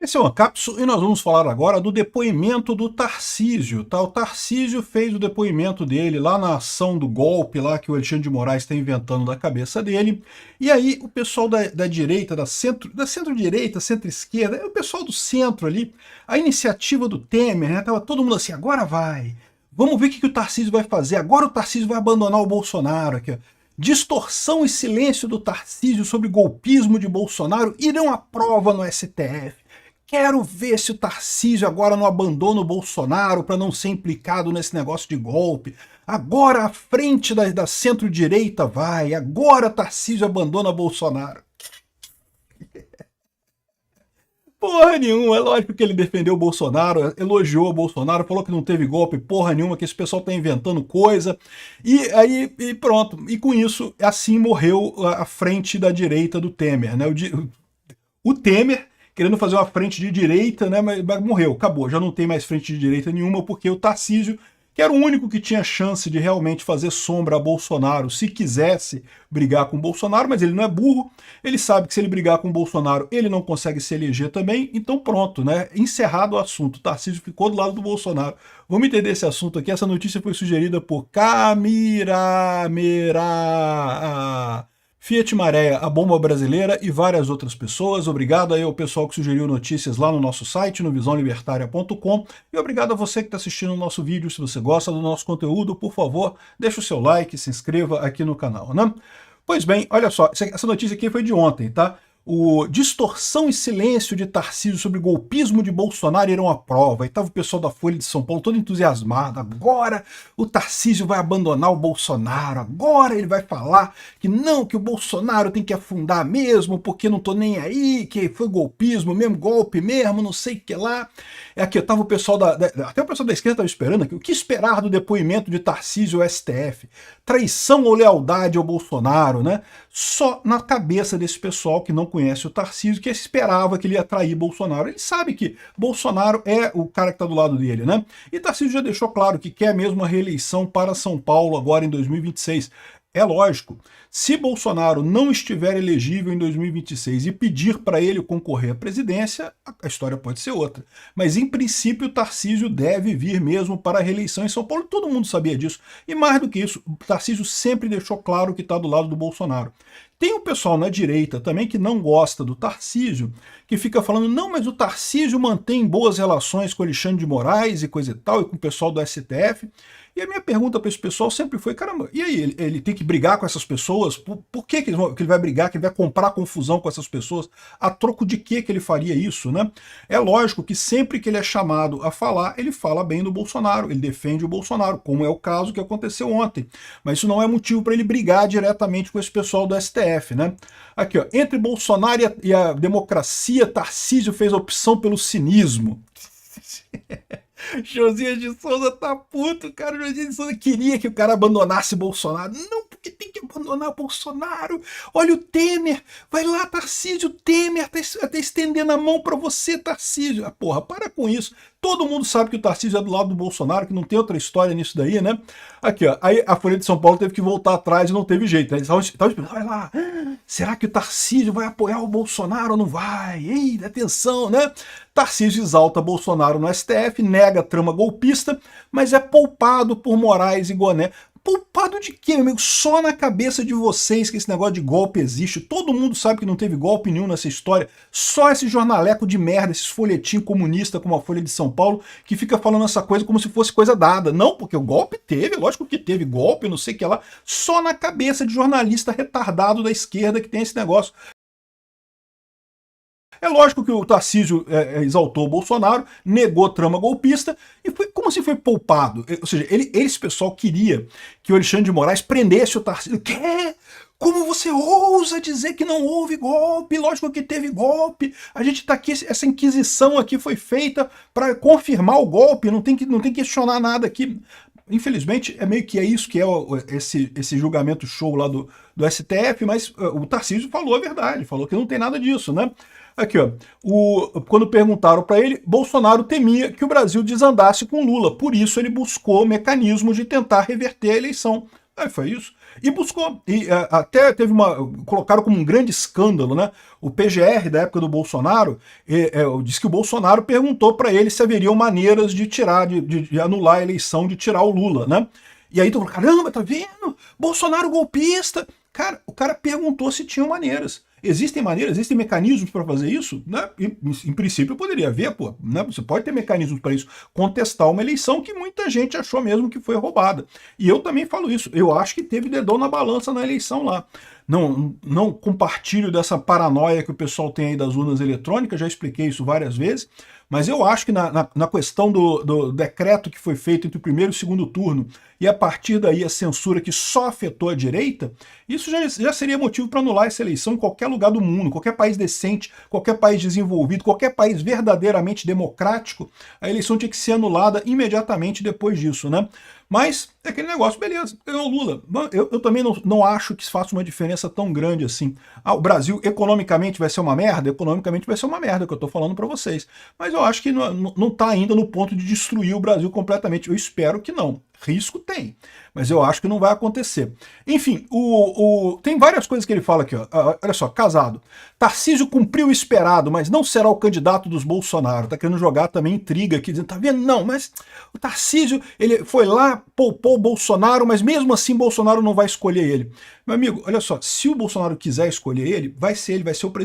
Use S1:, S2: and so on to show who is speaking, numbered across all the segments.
S1: Esse é o Ancapso e nós vamos falar agora do depoimento do Tarcísio, tá? O Tarcísio fez o depoimento dele lá na ação do golpe lá que o Alexandre de Moraes está inventando da cabeça dele, e aí o pessoal da direita, da centro-direita, centro-esquerda, o pessoal do centro ali, a iniciativa do Temer, né? Tava todo mundo assim, agora vai, vamos ver o que o Tarcísio vai fazer, agora o Tarcísio vai abandonar o Bolsonaro aqui, ó. Distorção e silêncio do Tarcísio sobre golpismo de Bolsonaro irão à prova no STF. Quero ver se o Tarcísio agora não abandona o Bolsonaro para não ser implicado nesse negócio de golpe. Agora a frente da centro-direita vai, agora Tarcísio abandona Bolsonaro. Porra nenhuma, é lógico que ele defendeu o Bolsonaro, elogiou o Bolsonaro, falou que não teve golpe, porra nenhuma, que esse pessoal tá inventando coisa, e pronto. E com isso, assim morreu a frente da direita do Temer, né? O Temer querendo fazer uma frente de direita, né, mas morreu, acabou, já não tem mais frente de direita nenhuma, porque o Tarcísio, que era o único que tinha chance de realmente fazer sombra a Bolsonaro, se quisesse brigar com o Bolsonaro, mas ele não é burro, ele sabe que se ele brigar com o Bolsonaro, ele não consegue se eleger também, então pronto, né, encerrado o assunto, o Tarcísio ficou do lado do Bolsonaro. Vamos entender esse assunto aqui, essa notícia foi sugerida por Camiramerá. Fiat Maré, a bomba brasileira e várias outras pessoas. Obrigado aí ao pessoal que sugeriu notícias lá no nosso site, no visãolibertaria.com. E obrigado a você que está assistindo o nosso vídeo. Se você gosta do nosso conteúdo, por favor, deixa o seu like, se inscreva aqui no canal, né? Pois bem, olha só, essa notícia aqui foi de ontem, tá? O distorção e silêncio de Tarcísio sobre golpismo de Bolsonaro irão à prova. E estava o pessoal da Folha de São Paulo todo entusiasmado. Agora o Tarcísio vai abandonar o Bolsonaro. Agora ele vai falar que não, que o Bolsonaro tem que afundar mesmo, porque não tô nem aí, que foi golpismo mesmo, golpe mesmo, não sei o que lá. É aqui, tava o pessoal até o pessoal da esquerda estava esperando aqui. O que esperar do depoimento de Tarcísio ao STF? Traição ou lealdade ao Bolsonaro, né? Só na cabeça desse pessoal que não conhece o Tarcísio, que esperava que ele ia trair Bolsonaro. Ele sabe que Bolsonaro é o cara que está do lado dele, né? E Tarcísio já deixou claro que quer mesmo a reeleição para São Paulo agora em 2026. É lógico, se Bolsonaro não estiver elegível em 2026 e pedir para ele concorrer à presidência, a história pode ser outra. Mas, em princípio, Tarcísio deve vir mesmo para a reeleição em São Paulo. Todo mundo sabia disso. E mais do que isso, Tarcísio sempre deixou claro que está do lado do Bolsonaro. Tem um pessoal na direita também que não gosta do Tarcísio, que fica falando, não, mas o Tarcísio mantém boas relações com o Alexandre de Moraes e coisa e tal, e com o pessoal do STF. E a minha pergunta para esse pessoal sempre foi, caramba, e aí, ele tem que brigar com essas pessoas? Por que ele vai brigar, que ele vai comprar confusão com essas pessoas? A troco de que ele faria isso, né? É lógico que sempre que ele é chamado a falar, ele fala bem do Bolsonaro, ele defende o Bolsonaro, como é o caso que aconteceu ontem. Mas isso não é motivo para ele brigar diretamente com esse pessoal do STF, né? Aqui, ó, entre Bolsonaro e a democracia, Tarcísio fez a opção pelo cinismo. Josias de Souza tá puto, cara. Josias de Souza queria que o cara abandonasse Bolsonaro. Não, porque tem que abandonar Bolsonaro. Olha o Temer, vai lá, Tarcísio, Temer tá estendendo a mão pra você, Tarcísio. Ah, porra, para com isso. Todo mundo sabe que o Tarcísio é do lado do Bolsonaro, que não tem outra história nisso daí, né? Aqui, ó. Aí a Folha de São Paulo teve que voltar atrás e não teve jeito, né? Eles estavam esperando, vai lá, será que o Tarcísio vai apoiar o Bolsonaro ou não vai? Ei, atenção, né? Tarcísio exalta Bolsonaro no STF, nega a trama golpista, mas é poupado por Moraes e Goné. Poupado de quê, meu amigo? Só na cabeça de vocês que esse negócio de golpe existe. Todo mundo sabe que não teve golpe nenhum nessa história. Só esse jornaleco de merda, esses folhetinhos comunistas como a Folha de São Paulo, que fica falando essa coisa como se fosse coisa dada. Não, porque o golpe teve, lógico que teve golpe, não sei o que lá. Só na cabeça de jornalista retardado da esquerda que tem esse negócio. É lógico que o Tarcísio exaltou o Bolsonaro, negou trama golpista, e foi como se foi poupado. Ou seja, esse pessoal queria que o Alexandre de Moraes prendesse o Tarcísio. Quê? Como você ousa dizer que não houve golpe? Lógico que teve golpe. A gente está aqui, essa inquisição aqui foi feita para confirmar o golpe, não tem que questionar nada aqui. Infelizmente, é meio que isso que é esse julgamento show lá do STF, mas o Tarcísio falou a verdade, falou que não tem nada disso, né? Aqui, ó, quando perguntaram para ele, Bolsonaro temia que o Brasil desandasse com Lula, por isso ele buscou mecanismos de tentar reverter a eleição. Aí foi isso. E buscou. E até teve colocaram como um grande escândalo, né? O PGR da época do Bolsonaro disse que o Bolsonaro perguntou para ele se haveriam maneiras de tirar, de anular a eleição, de tirar o Lula, né? E aí todo mundo, caramba, tá vendo? Bolsonaro golpista. Cara, o cara perguntou se tinham maneiras. Existem maneiras, existem mecanismos para fazer isso? Né? Em princípio poderia haver, pô. Né? Você pode ter mecanismos para isso. Contestar uma eleição que muita gente achou mesmo que foi roubada. E eu também falo isso. Eu acho que teve dedão na balança na eleição lá. Não compartilho dessa paranoia que o pessoal tem aí das urnas eletrônicas, já expliquei isso várias vezes, mas eu acho que na questão do decreto que foi feito entre o primeiro e o segundo turno, e a partir daí a censura que só afetou a direita, isso já seria motivo para anular essa eleição em qualquer lugar do mundo, qualquer país decente, qualquer país desenvolvido, qualquer país verdadeiramente democrático, a eleição tinha que ser anulada imediatamente depois disso, né? Mas é aquele negócio, beleza, ganhou o Lula. Eu também não acho que faça uma diferença tão grande assim. O Brasil economicamente vai ser uma merda? Economicamente vai ser uma merda, que eu estou falando para vocês. Mas eu acho que não está ainda no ponto de destruir o Brasil completamente. Eu espero que não. Risco tem, mas eu acho que não vai acontecer. Enfim, tem várias coisas que ele fala aqui, ó. Olha só, Casado. Tarcísio cumpriu o esperado, mas não será o candidato dos Bolsonaro. Tá querendo jogar também intriga aqui, dizendo, tá vendo? Não, mas o Tarcísio, ele foi lá, poupou o Bolsonaro, mas mesmo assim Bolsonaro não vai escolher ele. Meu amigo, olha só, se o Bolsonaro quiser escolher ele, vai ser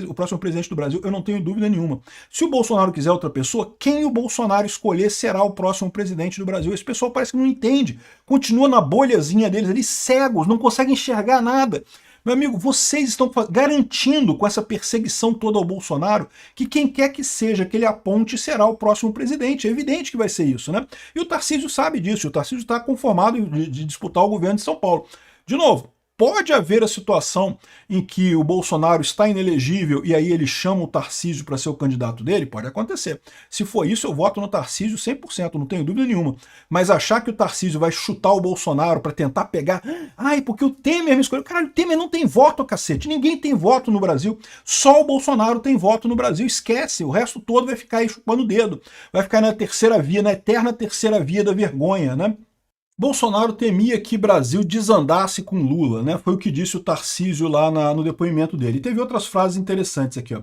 S1: o próximo presidente do Brasil, eu não tenho dúvida nenhuma. Se o Bolsonaro quiser outra pessoa, quem o Bolsonaro escolher será o próximo presidente do Brasil. Esse pessoal parece que não entende, continua na bolhazinha deles ali, cegos, não conseguem enxergar nada. Meu amigo, vocês estão garantindo com essa perseguição toda ao Bolsonaro que quem quer que seja que ele aponte será o próximo presidente. É evidente que vai ser isso, né? E o Tarcísio sabe disso, o Tarcísio está conformado de disputar o governo de São Paulo. De novo, pode haver a situação em que o Bolsonaro está inelegível e aí ele chama o Tarcísio para ser o candidato dele? Pode acontecer. Se for isso, eu voto no Tarcísio 100%, não tenho dúvida nenhuma. Mas achar que o Tarcísio vai chutar o Bolsonaro para tentar pegar... Ai, porque o Temer me escolheu. Caralho, o Temer não tem voto, cacete. Ninguém tem voto no Brasil. Só o Bolsonaro tem voto no Brasil. Esquece, o resto todo vai ficar aí chupando o dedo. Vai ficar na terceira via, na eterna terceira via da vergonha, né? Bolsonaro temia que Brasil desandasse com Lula, né? Foi o que disse o Tarcísio lá no depoimento dele. E teve outras frases interessantes aqui, ó.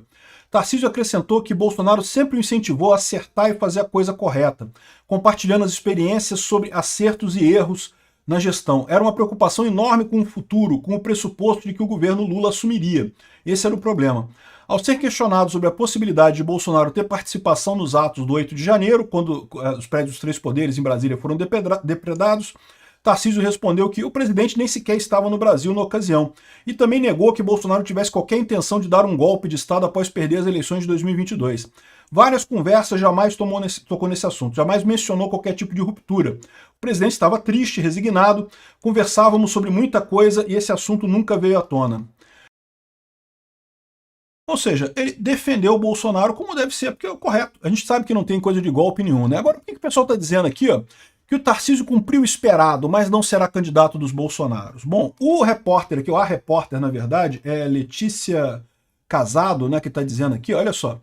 S1: Tarcísio acrescentou que Bolsonaro sempre o incentivou a acertar e fazer a coisa correta, compartilhando as experiências sobre acertos e erros na gestão. Era uma preocupação enorme com o futuro, com o pressuposto de que o governo Lula assumiria. Esse era o problema. Ao ser questionado sobre a possibilidade de Bolsonaro ter participação nos atos do 8 de janeiro, quando os prédios dos três poderes em Brasília foram depredados, Tarcísio respondeu que o presidente nem sequer estava no Brasil na ocasião e também negou que Bolsonaro tivesse qualquer intenção de dar um golpe de Estado após perder as eleições de 2022. Várias conversas jamais tocou nesse assunto, jamais mencionou qualquer tipo de ruptura. O presidente estava triste, resignado, conversávamos sobre muita coisa e esse assunto nunca veio à tona. Ou seja, ele defendeu o Bolsonaro como deve ser, porque é o correto. A gente sabe que não tem coisa de golpe nenhum, né? Agora, o que o pessoal está dizendo aqui, ó? Que o Tarcísio cumpriu o esperado, mas não será candidato dos Bolsonaros. Bom, o repórter aqui, a repórter, na verdade, é Letícia Casado, né, que está dizendo aqui, olha só.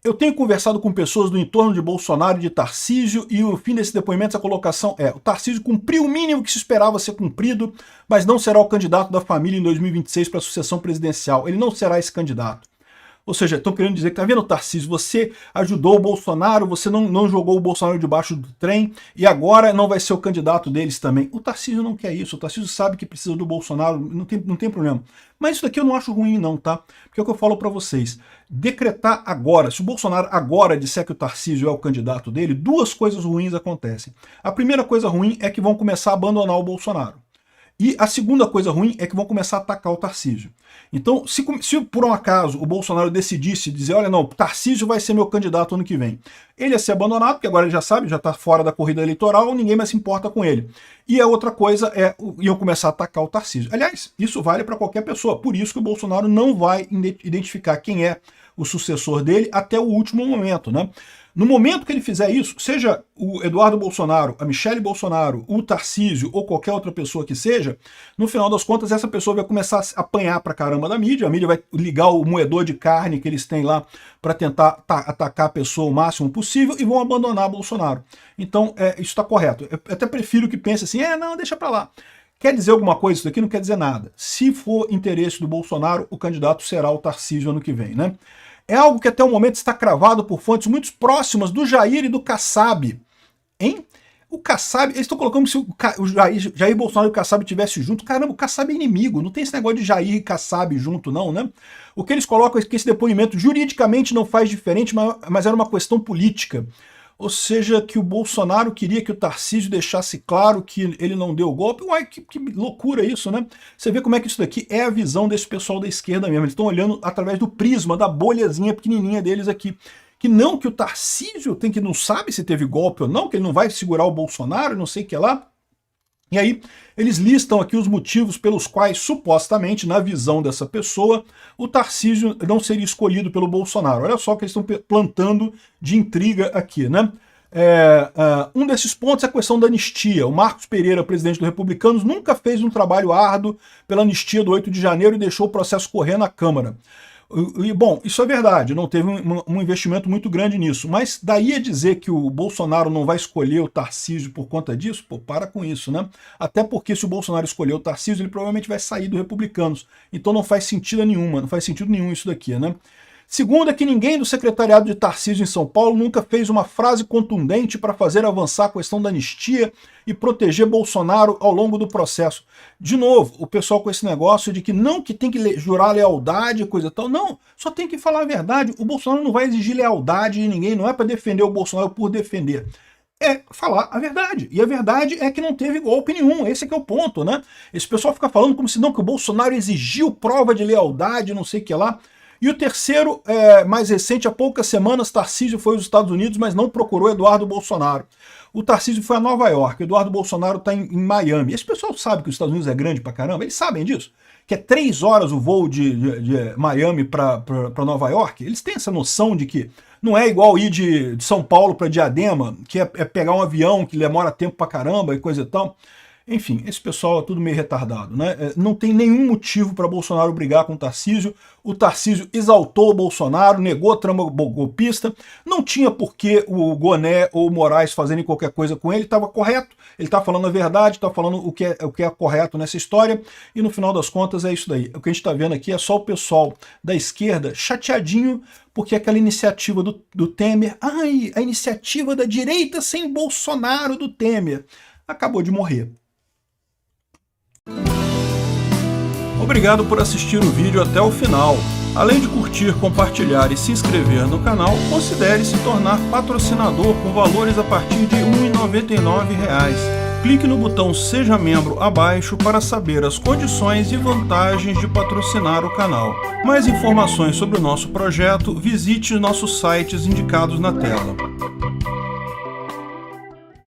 S1: Eu tenho conversado com pessoas do entorno de Bolsonaro e de Tarcísio e o fim desse depoimento, essa colocação é: o Tarcísio cumpriu o mínimo que se esperava ser cumprido, mas não será o candidato da família em 2026 para a sucessão presidencial. Ele não será esse candidato. Ou seja, estão querendo dizer que, tá vendo, Tarcísio, você ajudou o Bolsonaro, você não jogou o Bolsonaro debaixo do trem e agora não vai ser o candidato deles também. O Tarcísio não quer isso, o Tarcísio sabe que precisa do Bolsonaro, não tem problema. Mas isso daqui eu não acho ruim não, tá? Porque é o que eu falo para vocês. Decretar agora, se o Bolsonaro agora disser que o Tarcísio é o candidato dele, duas coisas ruins acontecem. A primeira coisa ruim é que vão começar a abandonar o Bolsonaro. E a segunda coisa ruim é que vão começar a atacar o Tarcísio. Então, se por um acaso o Bolsonaro decidisse dizer, olha não, o Tarcísio vai ser meu candidato ano que vem, ele ia ser abandonado, porque agora ele já sabe, já está fora da corrida eleitoral, ninguém mais se importa com ele. E a outra coisa é, iam começar a atacar o Tarcísio. Aliás, isso vale para qualquer pessoa, por isso que o Bolsonaro não vai identificar quem é o sucessor dele até o último momento, né? No momento que ele fizer isso, seja o Eduardo Bolsonaro, a Michele Bolsonaro, o Tarcísio ou qualquer outra pessoa que seja, no final das contas essa pessoa vai começar a apanhar pra caramba da mídia, a mídia vai ligar o moedor de carne que eles têm lá para tentar atacar a pessoa o máximo possível e vão abandonar Bolsonaro. Então isso está correto. Eu até prefiro que pense assim, não, deixa pra lá. Quer dizer alguma coisa isso daqui? Não quer dizer nada. Se for interesse do Bolsonaro, o candidato será o Tarcísio ano que vem, né? É algo que até o momento está cravado por fontes muito próximas do Jair e do Kassab. Hein? O Kassab, eles estão colocando como se o Jair Bolsonaro e o Kassab estivessem juntos. Caramba, o Kassab é inimigo, não tem esse negócio de Jair e Kassab junto não, né? O que eles colocam é que esse depoimento juridicamente não faz diferente, mas era uma questão política. Ou seja, que o Bolsonaro queria que o Tarcísio deixasse claro que ele não deu o golpe. Uai, que loucura isso, né? Você vê como é que isso daqui é a visão desse pessoal da esquerda mesmo. Eles estão olhando através do prisma, da bolhazinha pequenininha deles aqui. Que não, que o Tarcísio não sabe se teve golpe ou não, que ele não vai segurar o Bolsonaro, não sei o que lá. E aí, eles listam aqui os motivos pelos quais, supostamente, na visão dessa pessoa, o Tarcísio não seria escolhido pelo Bolsonaro. Olha só o que eles estão plantando de intriga aqui, né? Um desses pontos é a questão da anistia. O Marcos Pereira, presidente dos Republicanos, nunca fez um trabalho árduo pela anistia do 8 de janeiro e deixou o processo correr na Câmara. E, bom, isso é verdade, não teve um investimento muito grande nisso, mas daí a dizer que o Bolsonaro não vai escolher o Tarcísio por conta disso, pô, para com isso, né? Até porque se o Bolsonaro escolher o Tarcísio, ele provavelmente vai sair do Republicanos, então não faz sentido nenhum isso daqui, né? Segundo é que ninguém do secretariado de Tarcísio em São Paulo nunca fez uma frase contundente para fazer avançar a questão da anistia e proteger Bolsonaro ao longo do processo. De novo, o pessoal com esse negócio de que não que tem que jurar lealdade e coisa e tal. Não, só tem que falar a verdade. O Bolsonaro não vai exigir lealdade de ninguém, não é para defender o Bolsonaro por defender. É falar a verdade. E a verdade é que não teve golpe nenhum. Esse é que é o ponto, né? Esse pessoal fica falando como se não, que o Bolsonaro exigiu prova de lealdade, não sei o que lá. E o terceiro, mais recente, há poucas semanas, Tarcísio foi aos Estados Unidos, mas não procurou Eduardo Bolsonaro. O Tarcísio foi a Nova York, Eduardo Bolsonaro está em Miami. Esse pessoal sabe que os Estados Unidos é grande pra caramba, eles sabem disso. Que é 3 horas o voo de Miami para Nova York. Eles têm essa noção de que não é igual ir de São Paulo para Diadema, que é pegar um avião que demora tempo pra caramba e coisa e tal. Enfim, esse pessoal é tudo meio retardado, né? Não tem nenhum motivo para Bolsonaro brigar com o Tarcísio. O Tarcísio exaltou o Bolsonaro, negou a trama golpista. Não tinha por que o Goné ou o Moraes fazerem qualquer coisa com ele. Estava correto, ele está falando a verdade, está falando o que é correto nessa história. E no final das contas é isso daí. O que a gente está vendo aqui é só o pessoal da esquerda chateadinho porque aquela iniciativa do Temer, a iniciativa da direita sem Bolsonaro do Temer, acabou de morrer. Obrigado por assistir o vídeo até o final. Além de curtir, compartilhar e se inscrever no canal, considere se tornar patrocinador com valores a partir de R$ 1,99. Clique no botão Seja Membro abaixo para saber as condições e vantagens de patrocinar o canal. Mais informações sobre o nosso projeto, visite nossos sites indicados na tela.